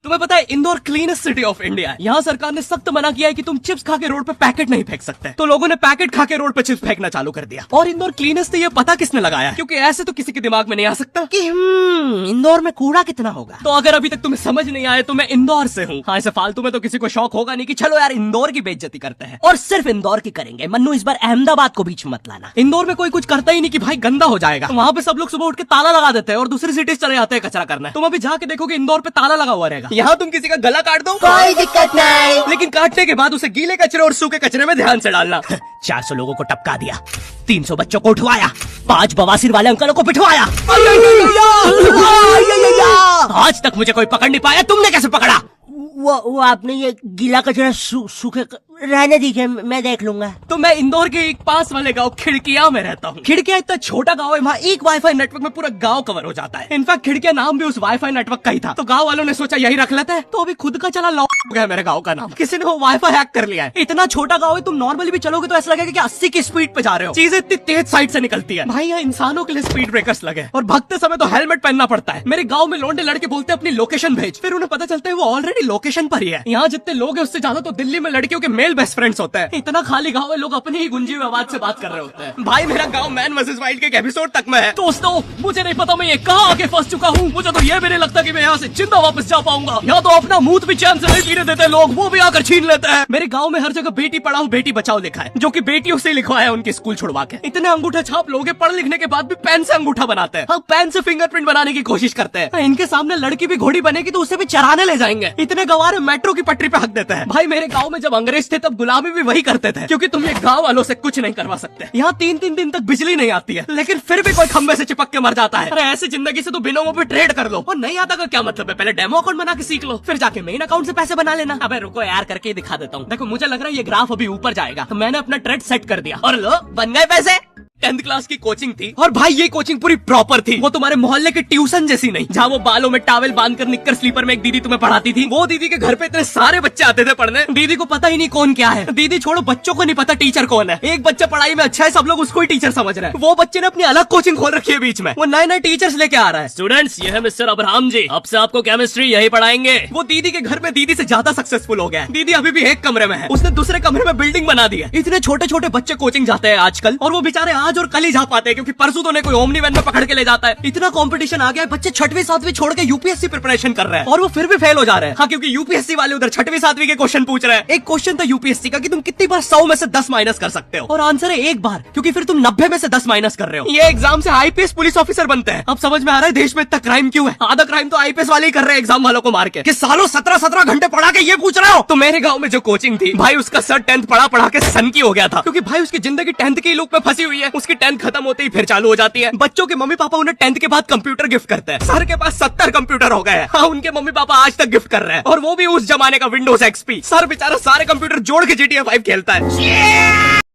तुम्हें पता है Indore cleanest city of India है। यहाँ सरकार ने सख्त मना किया है कि तुम चिप्स खा के रोड पे पैकेट नहीं फेंक सकते। तो लोगों ने पैकेट खा के रोड पे चिप्स फेंकना चालू कर दिया। और इंदौर क्लीनेस्ट ये पता किसने लगाया, क्योंकि ऐसे तो किसी के दिमाग में नहीं आ सकता कि इंदौर में कूड़ा कितना होगा। तो अगर अभी तक तुम्हें समझ नहीं आया तो मैं इंदौर से हूँ। हाँ, ऐसे फालतू में तो किसी को शौक होगा नहीं कि चलो यार इंदौर की बेइज्जती करते हैं, और सिर्फ इंदौर की करेंगे। मन्नू इस बार अहमदाबाद को बीच में मत लाना। इंदौर में कोई कुछ करता ही नहीं कि भाई गंदा हो जाएगा। वहाँ पे सब लोग सुबह उठ के ताला लगा देते हैं और दूसरी सिटीज चले जाते हैं कचरा करना। तुम अभी जाके देखोगे इंदौर पे ताला लगा हुआ रहेगा। यहाँ तुम किसी का गला काट दो कोई दिक्कत नहीं, लेकिन काटने के बाद उसे गीले कचरे और सूखे कचरे में ध्यान से डालना। 400 लोगों को टपका दिया, 300 बच्चों को उठवाया, 5 बवासीर वाले अंकलों को पिटवाया। आज तक मुझे कोई पकड़ नहीं पाया, तुमने कैसे पकड़ा? वो आपने ये गीला कचरा सूखे रहने दीजिए, मैं देख लूंगा। तो मैं इंदौर के एक पास वाले गांव खिड़किया में रहता हूँ। खिड़किया इतना छोटा गांव है, वहाँ एक वाईफाई नेटवर्क में पूरा गांव कवर हो जाता है। इनफैक्ट खिड़किया नाम भी उस वाईफाई नेटवर्क का ही था, तो गांव वालों ने सोचा यही रख लेते हैं। तो अभी खुद का चला लॉक हो गया मेरे गांव का नाम। किसी ने वो वाईफाई हैक कर लिया है। इतना छोटा गाँव है, तुम नॉर्मली भी चलोगे तो ऐसा लगेगा कि 80 की स्पीड पे जा रहे हो। चीजें इतनी तेज साइड से निकलती है। भाई यहाँ इंसानों के लिए स्पीड ब्रेकर्स लगे और भगते समय तो हेलमेट पहनना पड़ता है। मेरे गाँव में लौंडे लड़के बोलते हैं अपनी लोकेशन भेज, फिर उन्हें पता चलता है वो ऑलरेडी लोकेशन पर ही है। यहाँ जितने लोग हैं उससे ज्यादा तो दिल्ली में लड़कियों के मेल बेस्ट फ्रेंड्स होते हैं। इतना खाली गांव है, लोग अपनी ही गुंजी हुई आवाज से बात कर रहे होते हैं। भाई मेरा गांव मैन वर्सेस वाइल्ड के एक एपिसोड तक में है। दोस्तों मुझे नहीं पता मैं ये कहाँ आके फंस चुका हूँ। मुझे तो ये भी नहीं लगता कि मैं यहाँ से जिंदा वापस जा पाऊंगा। यहाँ तो अपना मूत भी चैन से नहीं पीने देते लोग, वो भी आकर छीन लेते हैं। मेरे गाँव में हर जगह बेटी पढ़ाओ बेटी बचाओ लिखा है, जो कि बेटियों से लिखवाया उनके स्कूल छुड़वा के। इतने अंगूठा छाप लोग पढ़ लिखने के बाद भी पेन से अंगूठा बनाते हैं। हाँ, पेन से फिंगरप्रिंट बनाने की कोशिश करते हैं। इनके सामने लड़की भी घोड़ी बनेगी तो उसे भी चराने ले जाएंगे। इतने गवार मेट्रो की पटरी पे हक देते हैं। भाई मेरे गाँव में जब अंग्रेज थे तब गुलामी भी वही करते थे, क्योंकि तुम ये गाँव वालों से कुछ नहीं करवा सकते। यहाँ 3-3 दिन तक बिजली नहीं आती है, लेकिन फिर भी कोई खंबे से चिपक के मर जाता है। अरे ऐसी जिंदगी से तो बिनोमो पे ट्रेड कर लो। और नहीं आता का क्या मतलब है, पहले डेमो अकाउंट बना के सीख लो, फिर जाके मेन अकाउंट से पैसे बना लेना। अबे रुको यार, करके दिखा देता हूँ। देखो मुझे लग रहा है ये ग्राफ अभी ऊपर जाएगा, तो मैंने अपना ट्रेड सेट कर दिया और लो बन गए पैसे। 10th क्लास की कोचिंग थी, और भाई ये कोचिंग पूरी प्रॉपर थी। वो तुम्हारे मोहल्ले के ट्यूशन जैसी नहीं, जहाँ वो बालों में टावल बांधकर निक्कर स्लीपर में एक दीदी तुम्हें पढ़ाती थी। वो दीदी के घर पे इतने सारे बच्चे आते थे पढ़ने, दीदी को पता ही नहीं कौन क्या है। दीदी छोड़ो, बच्चों को नहीं पता टीचर कौन है। एक बच्चा पढ़ाई में अच्छा है, सब लोग उसको ही टीचर समझ रहे हैं। वो बच्चे ने अपनी अलग कोचिंग खोल रखी है बीच में, वो नए नए टीचर्स लेके आ रहा है। स्टूडेंट्स, ये है मिस्टर अब्राहम जी, अब से आपको केमिस्ट्री यही पढ़ाएंगे। वो दीदी के घर में दीदी से ज्यादा सक्सेसफुल हो गया। दीदी अभी भी एक कमरे में है, उसने दूसरे कमरे में बिल्डिंग बना दी है। इतने छोटे छोटे बच्चे कोचिंग जाते हैं आजकल, और वो बेचारे आज और कल ही जा पाते हैं, क्योंकि परसों तो कोई ओमनी वैन में पकड़ के ले जाता है। इतना कंपटीशन आ गया है, बच्चे 6वीं 7वीं छोड़ के यूपीएससी प्रिपरेशन कर रहे हैं, और वो फिर भी फेल हो जा रहे हैं। हाँ, क्योंकि यूपीएससी वाले उधर 6वीं 7वीं के क्वेश्चन पूछ रहे हैं। एक क्वेश्चन था यूपीएससी का कि तुम कितनी बार 100 में से 10 माइनस कर सकते हो, और आंसर है एक बार, क्योंकि फिर तुम 90 में से 10 माइनस कर रहे हो। ये एग्जाम से आईपीएस पुलिस ऑफिसर बनते हैं। अब समझ में आ रहा है देश में इतना क्राइम क्यों है। आधा क्राइम तो आईपीएस वाले ही कर रहे हैं एग्जाम वालों को मार के, कि सालों 17-17 घंटे पढ़ा के ये पूछ रहे हो। तो मेरे गाँव में जो कोचिंग थी भाई, उसका सर 10th पढ़ा के सन की हो गया था, क्योंकि भाई उसकी जिंदगी 10th की लूप में फंसी हुई है। उसकी 10th खत्म होते ही फिर चालू हो जाती है। बच्चों के मम्मी पापा उन्हें 10th के बाद कंप्यूटर गिफ्ट करते हैं। सर के पास 70 कंप्यूटर हो गए हैं। हाँ, उनके मम्मी पापा आज तक गिफ्ट कर रहे हैं, और वो भी उस जमाने का विंडोज एक्सपी। सर बेचारा सारे कंप्यूटर जोड़ के GTA 5 खेलता है।